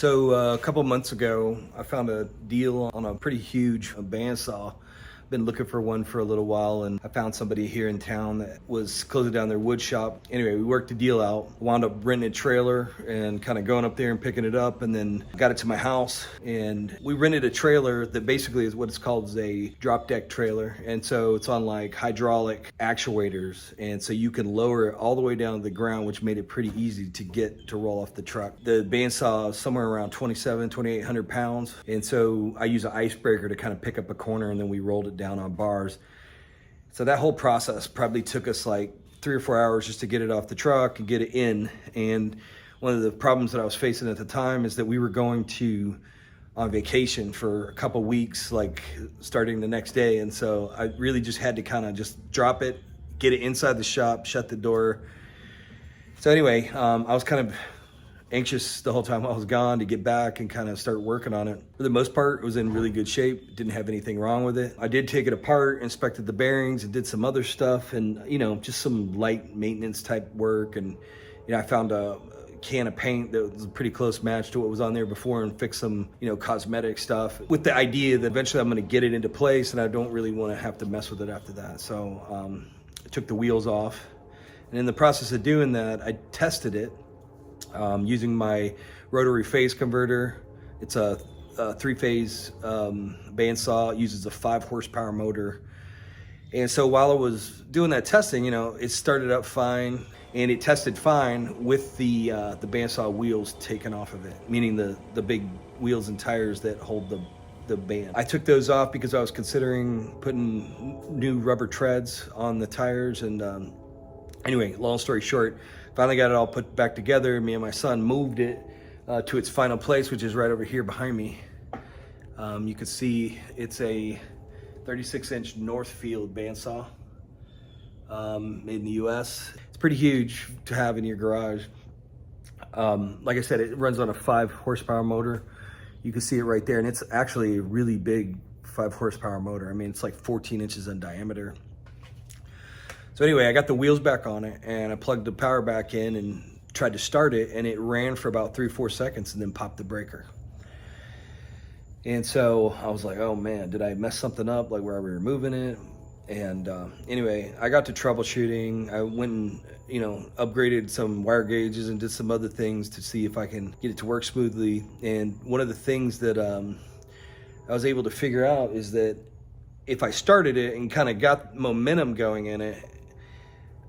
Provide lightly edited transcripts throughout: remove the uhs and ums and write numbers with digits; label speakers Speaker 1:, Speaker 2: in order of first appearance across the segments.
Speaker 1: So a couple months ago, I found a deal on a pretty huge bandsaw. Been looking for one for a little while, and I found somebody here in town that was closing down their wood shop. Anyway, we worked the deal out, wound up renting a trailer and kind of going up there and picking it up, and then got it to my house. And we rented a trailer that basically is what it's called is a drop deck trailer. And so it's on like hydraulic actuators. And so you can lower it all the way down to the ground, which made it pretty easy to get to roll off the truck. The bandsaw is somewhere around 2,800 pounds. And so I use an icebreaker to kind of pick up a corner, and then we rolled it down on bars. So that whole process probably took us like 3 or 4 hours just to get it off the truck and get it in. And one of the problems that I was facing at the time is that we were going on vacation for a couple weeks, like starting the next day. And so I really just had to kind of just drop it, get it inside the shop, shut the door. So anyway, I was kind of anxious the whole time I was gone to get back and kind of start working on it. For the most part, it was in really good shape. Didn't have anything wrong with it. I did take it apart, inspected the bearings, and did some other stuff, and just some light maintenance type work. And I found a can of paint that was a pretty close match to what was on there before, and fixed some cosmetic stuff with the idea that eventually I'm going to get it into place, and I don't really want to have to mess with it after that. So I took the wheels off, and in the process of doing that, I tested it using my rotary phase converter. It's a 3-phase bandsaw. It uses a 5 horsepower motor. And so while I was doing that testing, it started up fine, and it tested fine with the bandsaw wheels taken off of it, meaning the big wheels and tires that hold the band. I took those off because I was considering putting new rubber treads on the tires. And anyway, long story short, finally got it all put back together. Me and my son moved it to its final place, which is right over here behind me. You can see it's a 36-inch Northfield bandsaw, made in the US. It's pretty huge to have in your garage. Like I said, it runs on a 5 horsepower motor. You can see it right there, and it's actually a really big 5 horsepower motor. I mean, it's like 14 inches in diameter. So anyway, I got the wheels back on it, and I plugged the power back in and tried to start it, and it ran for about 3 or 4 seconds and then popped the breaker. And so I was like, oh man, did I mess something up, like where we were moving it? And anyway, I got to troubleshooting. I went and upgraded some wire gauges and did some other things to see if I can get it to work smoothly. And one of the things that I was able to figure out is that if I started it and kind of got momentum going in it,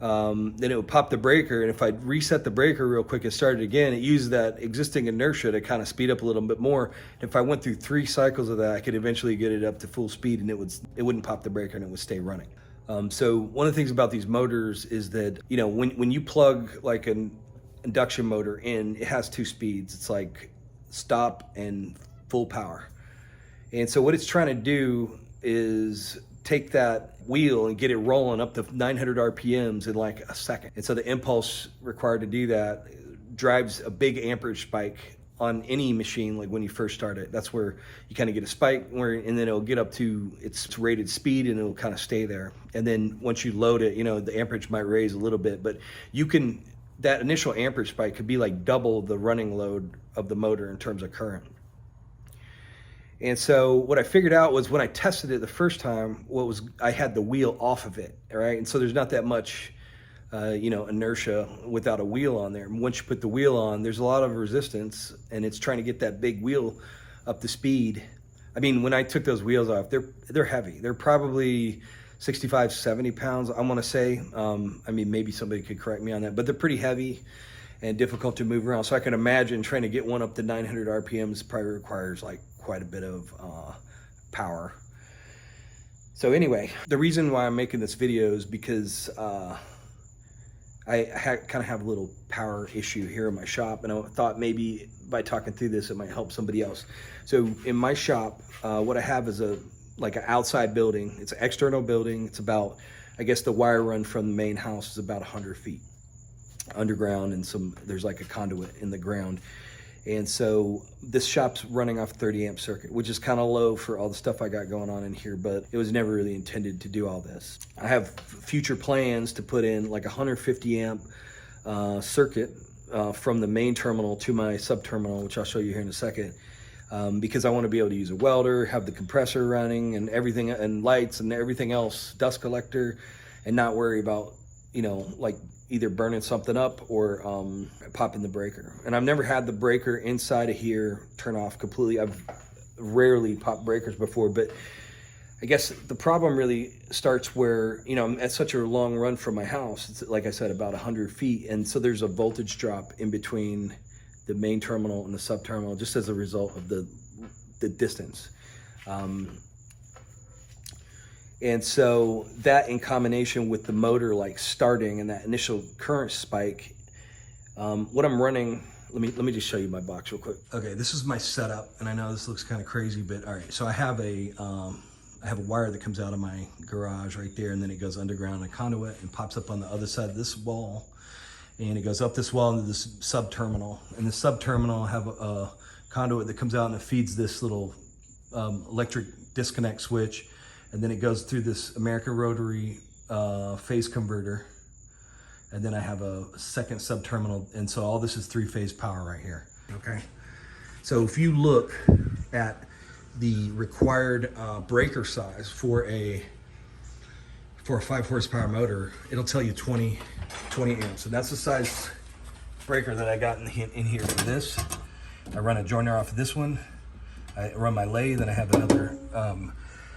Speaker 1: then it would pop the breaker. And if I reset the breaker real quick and started again, it used that existing inertia to kind of speed up a little bit more. And if I went through 3 cycles of that, I could eventually get it up to full speed, and it wouldn't pop the breaker, and it would stay running. So one of the things about these motors is that when you plug like an induction motor in, it has 2 speeds. It's like stop and full power. And so what it's trying to do is take that wheel and get it rolling up to 900 RPMs in like a second. And so the impulse required to do that drives a big amperage spike on any machine. Like when you first start it, that's where you kind of get a spike, and then it'll get up to its rated speed, and it'll kind of stay there. And then once you load it, the amperage might raise a little bit, but that initial amperage spike could be like double the running load of the motor in terms of current. And so what I figured out was when I tested it the first time, I had the wheel off of it, all right? And so there's not that much, inertia without a wheel on there. And once you put the wheel on, there's a lot of resistance, and it's trying to get that big wheel up to speed. I mean, when I took those wheels off, they're heavy. They're probably 65, 70 pounds, I want to say. I mean, maybe somebody could correct me on that, but they're pretty heavy and difficult to move around. So I can imagine trying to get one up to 900 RPMs probably requires like quite a bit of power. So anyway, the reason why I'm making this video is because I kind of have a little power issue here in my shop, and I thought maybe by talking through this, it might help somebody else. So in my shop, what I have is an outside building. It's an external building. It's about, I guess the wire run from the main house is about 100 feet underground, and there's like a conduit in the ground. And so this shop's running off 30 amp circuit, which is kind of low for all the stuff I got going on in here, but it was never really intended to do all this. I have future plans to put in like 150 amp circuit from the main terminal to my sub-terminal, which I'll show you here in a second, because I want to be able to use a welder, have the compressor running and everything, and lights and everything else, dust collector, and not worry about, you know, like either burning something up or popping the breaker. And I've never had the breaker inside of here turn off completely. I've rarely popped breakers before, but I guess the problem really starts where, you know, I'm at such a long run from my house. It's, like I said, about 100 feet. And so there's a voltage drop in between the main terminal and the sub-terminal just as a result of the distance. And so that in combination with the motor like starting and that initial current spike, what I'm running, let me just show you my box real quick. Okay, this is my setup, and I know this looks kind of crazy, but all right. So I have a wire that comes out of my garage right there, and then it goes underground in a conduit and pops up on the other side of this wall, and it goes up this wall into this sub-terminal. And the sub-terminal have a conduit that comes out and it feeds this little electric disconnect switch, and then it goes through this American Rotary phase converter, and then I have a second sub-terminal, and so all this is three-phase power right here, okay? So if you look at the required breaker size for a 5 horsepower motor, it'll tell you 20 amps, and that's the size breaker that I got in here for this. I run a joiner off of this one. I run my lathe, and I have another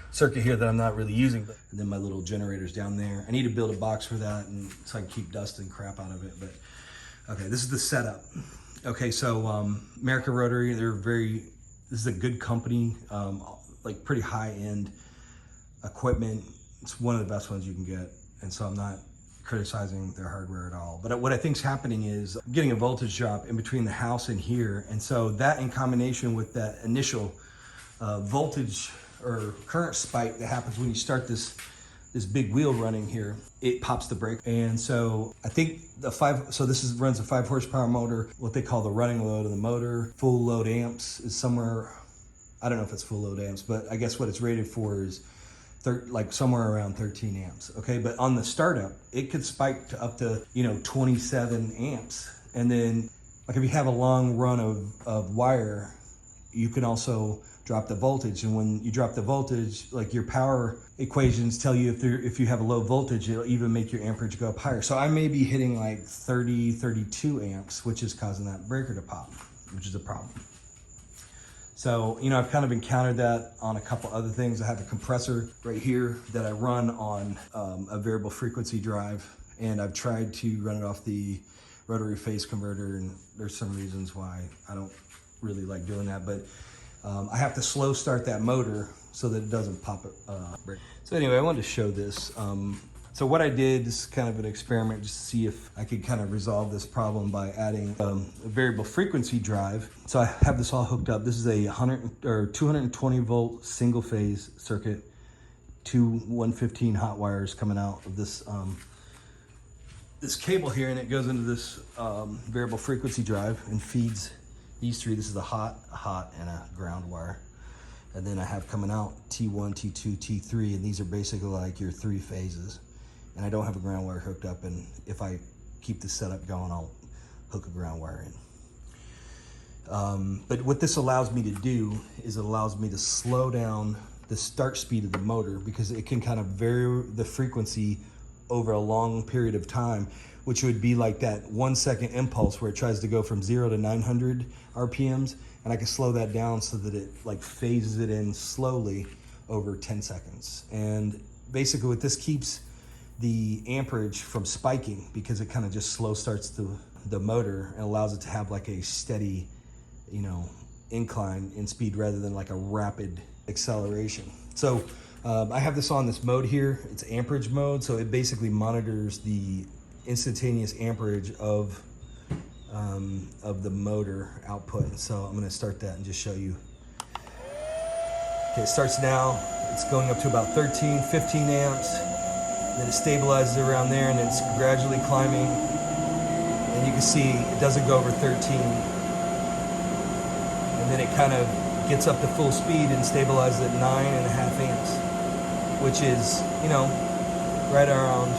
Speaker 1: circuit here that I'm not really using, and then my little generators down there. I need to build a box for that, and so I can keep dust and crap out of it. But okay, this is the setup. Okay, so American Rotary, this is a good company, like pretty high-end equipment. It's one of the best ones you can get, and so I'm not criticizing their hardware at all. But what I think is happening is I'm getting a voltage drop in between the house and here, and so that in combination with that initial voltage or current spike that happens when you start this big wheel running here, it pops the brake. And so I think runs a 5 horsepower motor. What they call the running load of the motor, full load amps is somewhere, I don't know if it's full load amps, but I guess what it's rated for is like somewhere around 13 amps. Okay, but on the startup, it could spike to up to, you know, 27 amps. And then like if you have a long run of wire, you can also drop the voltage. And when you drop the voltage, like your power equations tell you if you have a low voltage, it'll even make your amperage go up higher. So I may be hitting like 32 amps, which is causing that breaker to pop, which is a problem. So, you know, I've kind of encountered that on a couple other things. I have a compressor right here that I run on a variable frequency drive, and I've tried to run it off the rotary phase converter, and there's some reasons why I don't really like doing that, but I have to slow start that motor so that it doesn't pop it. So anyway, I wanted to show this. So what I did is kind of an experiment just to see if I could kind of resolve this problem by adding a variable frequency drive. So I have this all hooked up. This is a 220 volt single phase circuit, 2 115 hot wires coming out of this this cable here, and it goes into this variable frequency drive and feeds these three. This is a hot, and a ground wire. And then I have coming out T1, T2, T3, and these are basically like your 3 phases. And I don't have a ground wire hooked up, and if I keep the setup going, I'll hook a ground wire in. But what this allows me to do is it allows me to slow down the start speed of the motor, because it can kind of vary the frequency over a long period of time, which would be like that 1 second impulse where it tries to go from 0 to 900 RPMs, and I can slow that down so that it like phases it in slowly over 10 seconds. And basically what this keeps the amperage from spiking, because it kind of just slow starts the motor and allows it to have like a steady, you know, incline in speed rather than like a rapid acceleration. So I have this on this mode here. It's amperage mode, so it basically monitors the instantaneous amperage of the motor output. So I'm going to start that and just show you. Okay, it starts now. It's going up to about 13, 15 amps. Then it stabilizes around there, and it's gradually climbing. And you can see it doesn't go over 13. And then it kind of gets up to full speed and stabilizes at 9.5 amps, which is, you know, right around.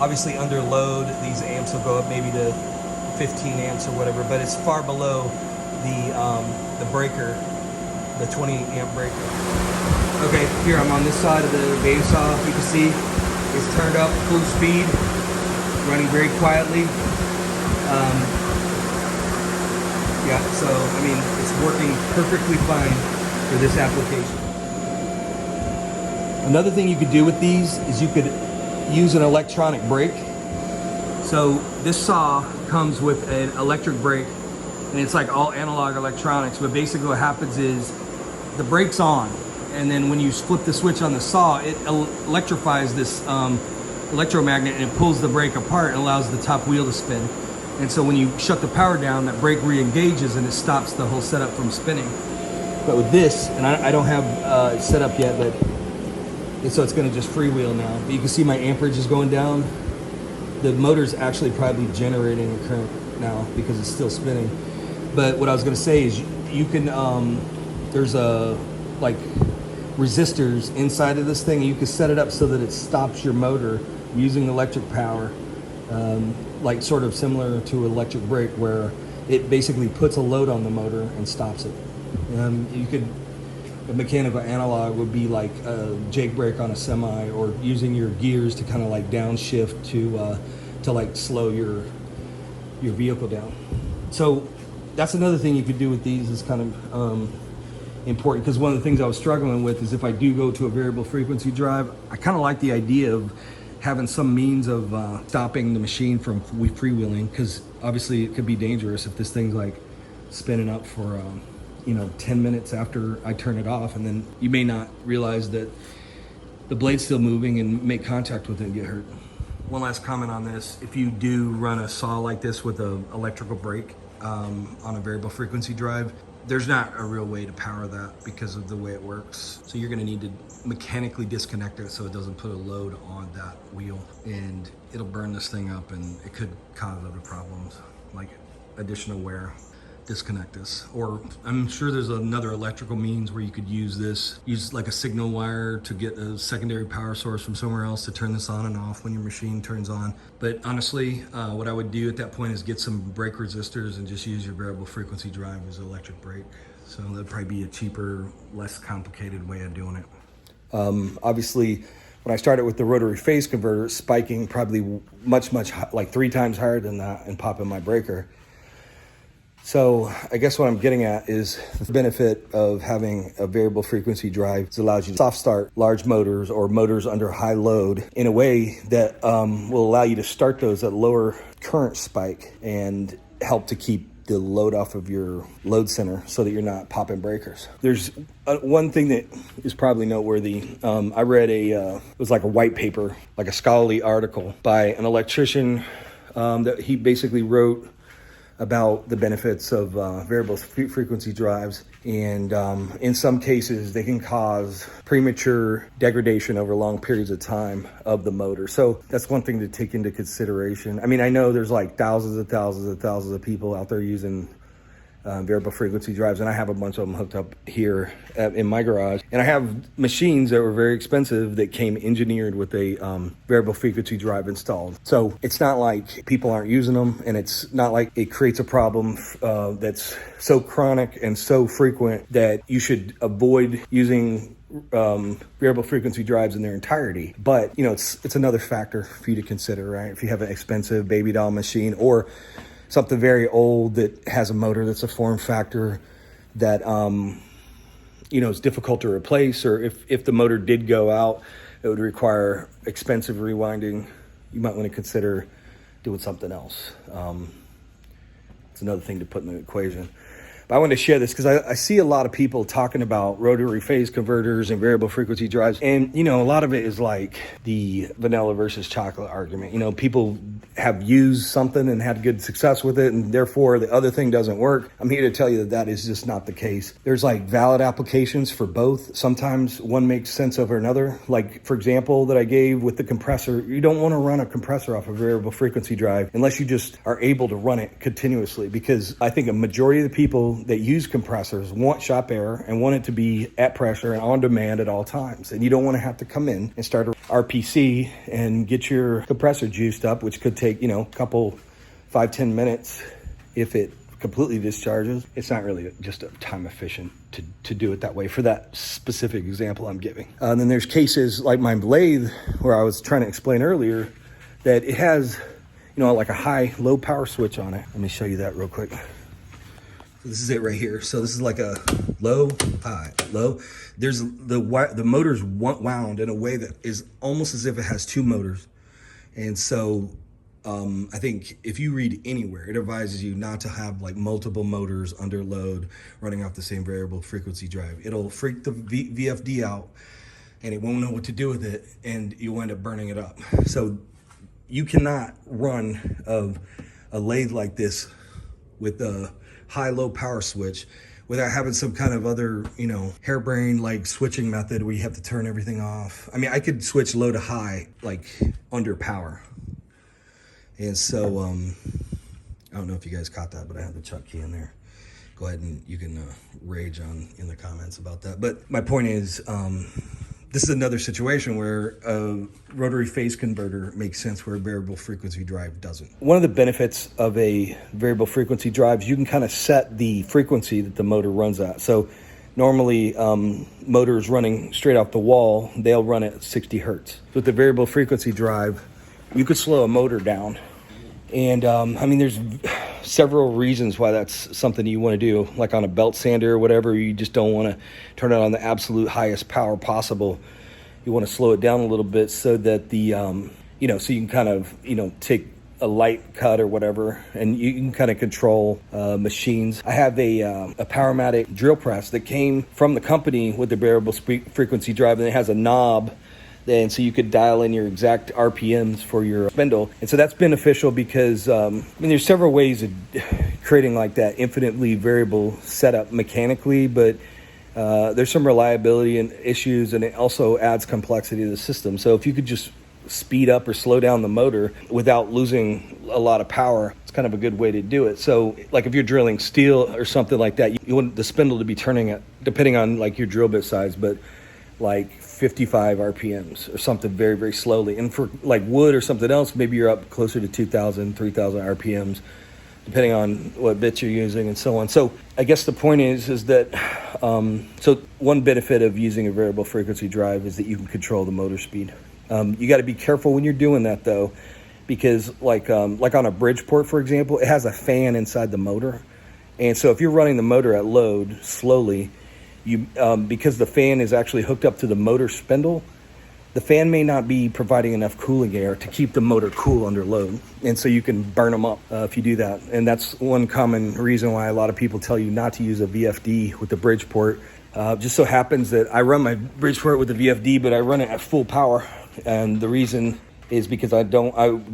Speaker 1: Obviously under load, these amps will go up maybe to 15 amps or whatever, but it's far below the breaker, the 20 amp breaker. Okay, here I'm on this side of the bandsaw. You can see it's turned up full speed, running very quietly. Yeah, so I mean, it's working perfectly fine for this application. Another thing you could do with these is you could use an electronic brake. So this saw comes with an electric brake, and it's like all analog electronics, but basically what happens is the brake's on, and then when you flip the switch on the saw, it electrifies this electromagnet, and it pulls the brake apart and allows the top wheel to spin. And so when you shut the power down, that brake re-engages and it stops the whole setup from spinning. But with this, and I don't have it set up yet, but so it's gonna just freewheel now. But you can see my amperage is going down. The motor's actually probably generating a current now because it's still spinning. But what I was gonna say is you can, there's like resistors inside of this thing. You can set it up so that it stops your motor using electric power. Like sort of similar to electric brake, where it basically puts a load on the motor and stops it. You could, a mechanical analog would be like a jake brake on a semi, or using your gears to kind of like downshift to like slow your vehicle down. So that's another thing you could do with these is kind of important, because one of the things I was struggling with is if I do go to a variable frequency drive, I kind of like the idea of having some means of stopping the machine from freewheeling, because obviously it could be dangerous if this thing's like spinning up for 10 minutes after I turn it off, and then you may not realize that the blade's still moving and make contact with it and get hurt. One last comment on this: if you do run a saw like this with an electrical brake on a variable frequency drive, there's not a real way to power that because of the way it works. So you're gonna need to mechanically disconnect it so it doesn't put a load on that wheel, and it'll burn this thing up, and it could cause other problems like additional wear. Disconnect this. Or I'm sure there's another electrical means where you could use this, use like a signal wire to get a secondary power source from somewhere else to turn this on and off when your machine turns on. But honestly, what I would do at that point is get some brake resistors and just use your variable frequency drive as an electric brake. So that'd probably be a cheaper, less complicated way of doing it. Obviously, when I started with the rotary phase converter, spiking probably much, like 3 times higher than that and popping my breaker. So I guess what I'm getting at is the benefit of having a variable frequency drive. It allows you to soft start large motors or motors under high load in a way that will allow you to start those at lower current spike and help to keep the load off of your load center so that you're not popping breakers. There's one thing that is probably noteworthy. I read it was like a white paper, like a scholarly article by an electrician that he basically wrote about the benefits of variable frequency drives, and in some cases they can cause premature degradation over long periods of time of the motor. So that's one thing to take into consideration. I mean, I know there's like thousands of people out there using variable frequency drives, and I have a bunch of them hooked up here in my garage. And I have machines that were very expensive that came engineered with a variable frequency drive installed. So it's not like people aren't using them, and it's not like it creates a problem that's so chronic and so frequent that you should avoid using variable frequency drives in their entirety. But it's another factor for you to consider, right? If you have an expensive baby doll machine or something very old that has a motor that's a form factor that is difficult to replace, or if the motor did go out, it would require expensive rewinding. You might want to consider doing something else. It's another thing to put in the equation. But I wanted to share this because I see a lot of people talking about rotary phase converters and variable frequency drives. And, a lot of it is like the vanilla versus chocolate argument. People have used something and had good success with it, and therefore the other thing doesn't work. I'm here to tell you that is just not the case. There's like valid applications for both. Sometimes one makes sense over another. Like, for example, that I gave with the compressor, you don't want to run a compressor off a variable frequency drive unless you just are able to run it continuously, because I think a majority of the people that use compressors want shop air and want it to be at pressure and on demand at all times. And you don't want to have to come in and start a RPC and get your compressor juiced up, which could take, a couple 5-10 minutes if it completely discharges. It's not really just a time efficient to do it that way for that specific example I'm giving. And then there's cases like my lathe where I was trying to explain earlier that it has, like a high, low power switch on it. Let me show you that real quick. This is it right here. So this is like a low, high, low. There's the motor's wound in a way that is almost as if it has two motors. And so I think if you read anywhere, it advises you not to have like multiple motors under load running off the same variable frequency drive. It'll freak the VFD out and it won't know what to do with it, and you'll end up burning it up. So you cannot run a lathe like this with a high-low power switch without having some kind of other, harebrained like switching method where you have to turn everything off. I mean, I could switch low to high, like under power. And so, I don't know if you guys caught that, but I have the chuck key in there. Go ahead and you can rage on in the comments about that. But my point is, this is another situation where a rotary phase converter makes sense where a variable frequency drive doesn't. One of the benefits of a variable frequency drive is you can kind of set the frequency that the motor runs at. So normally motors running straight off the wall, they'll run at 60 hertz. With the variable frequency drive, you could slow a motor down. And there's several reasons why that's something you want to do, like on a belt sander or whatever. You just don't want to turn it on the absolute highest power possible. You want to slow it down a little bit so that so you can kind of, take a light cut or whatever, and you can kind of control machines. I have a Powermatic drill press that came from the company with the variable frequency drive, and it has a knob. And so you could dial in your exact RPMs for your spindle. And so that's beneficial because, there's several ways of creating like that infinitely variable setup mechanically, but there's some reliability and issues, and it also adds complexity to the system. So if you could just speed up or slow down the motor without losing a lot of power, it's kind of a good way to do it. So like if you're drilling steel or something like that, you want the spindle to be turning at, depending on like your drill bit size, but like 55 RPMs or something very, very slowly. And for like wood or something else, maybe you're up closer to 2,000, 3,000 RPMs, depending on what bits you're using and so on. So I guess the point is that, so one benefit of using a variable frequency drive is that you can control the motor speed. You got to be careful when you're doing that though, because like on a Bridgeport, for example, it has a fan inside the motor. And so if you're running the motor at load slowly, because the fan is actually hooked up to the motor spindle, the fan may not be providing enough cooling air to keep the motor cool under load. And so you can burn them up if you do that. And that's one common reason why a lot of people tell you not to use a VFD with the Bridgeport. Just so happens that I run my Bridgeport with the VFD, but I run it at full power. And the reason is because I want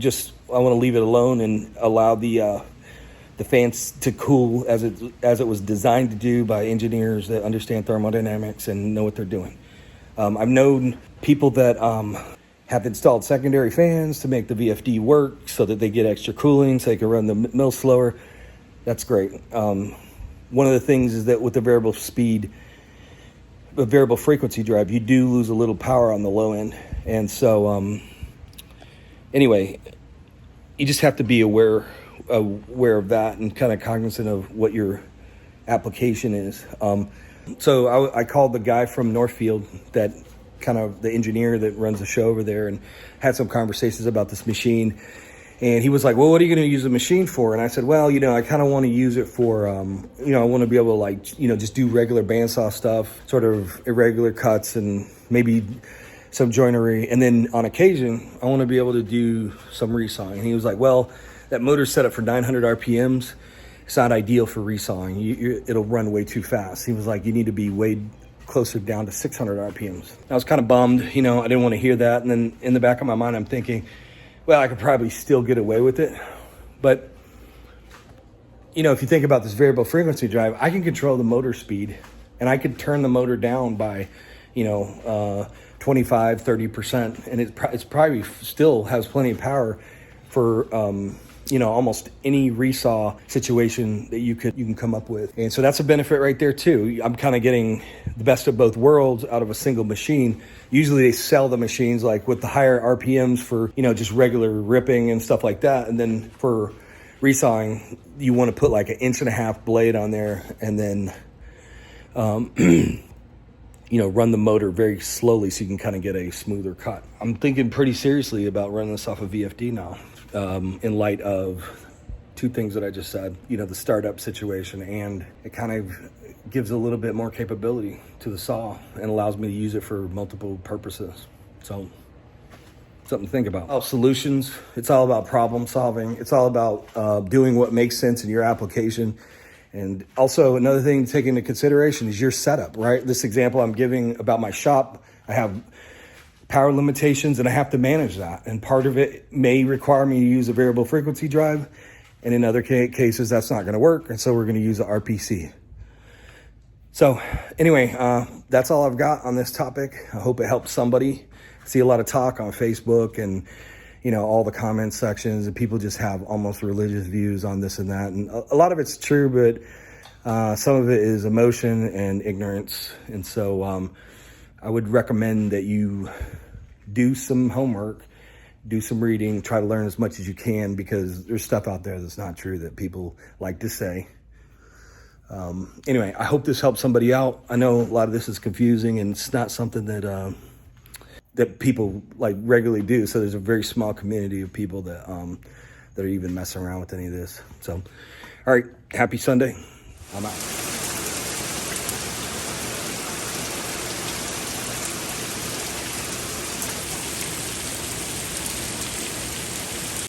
Speaker 1: to leave it alone and allow the fans to cool as it was designed to do by engineers that understand thermodynamics and know what they're doing. I've known people that have installed secondary fans to make the VFD work so that they get extra cooling so they can run the mill slower. That's great. One of the things is that with the variable frequency drive, you do lose a little power on the low end. And so anyway, you just have to be aware of that and kind of cognizant of what your application is. So I called the guy from Northfield, that kind of the engineer that runs the show over there, and had some conversations about this machine. And he was like, well, what are you going to use the machine for? And I said, well, I kind of want to use it for, I want to be able to just do regular bandsaw stuff, sort of irregular cuts and maybe some joinery. And then on occasion, I want to be able to do some resawing. And he was like, well, that motor's set up for 900 RPMs. It's not ideal for resawing. It'll run way too fast. He was like, you need to be way closer down to 600 RPMs. I was kind of bummed, I didn't want to hear that. And then in the back of my mind, I'm thinking, well, I could probably still get away with it. But, if you think about this variable frequency drive, I can control the motor speed, and I could turn the motor down by, 25, 30%. And it's probably still has plenty of power for, almost any resaw situation that you can come up with. And so that's a benefit right there too. I'm kind of getting the best of both worlds out of a single machine. Usually they sell the machines like with the higher RPMs for, just regular ripping and stuff like that. And then for resawing, you want to put like 1.5 inch blade on there, and then run the motor very slowly so you can kind of get a smoother cut. I'm thinking pretty seriously about running this off of VFD now, in light of two things that I just said, the startup situation, and it kind of gives a little bit more capability to the saw and allows me to use it for multiple purposes. So something to think about. Solutions, it's all about problem solving. It's all about doing what makes sense in your application. And also another thing to take into consideration is your setup, right? This example I'm giving about my shop, I have power limitations and I have to manage that. And part of it may require me to use a variable frequency drive. And in other cases, that's not gonna work. And so we're gonna use a RPC. So anyway, that's all I've got on this topic. I hope it helps somebody. I see a lot of talk on Facebook and all the comment sections, and people just have almost religious views on this and that. And a lot of it's true, but some of it is emotion and ignorance. And so I would recommend that you do some homework, do some reading, try to learn as much as you can, because there's stuff out there that's not true that people like to say. Anyway, I hope this helps somebody out. I know a lot of this is confusing, and it's not something that people like regularly do. So there's a very small community of people that are even messing around with any of this. So, all right, happy Sunday. I'm out.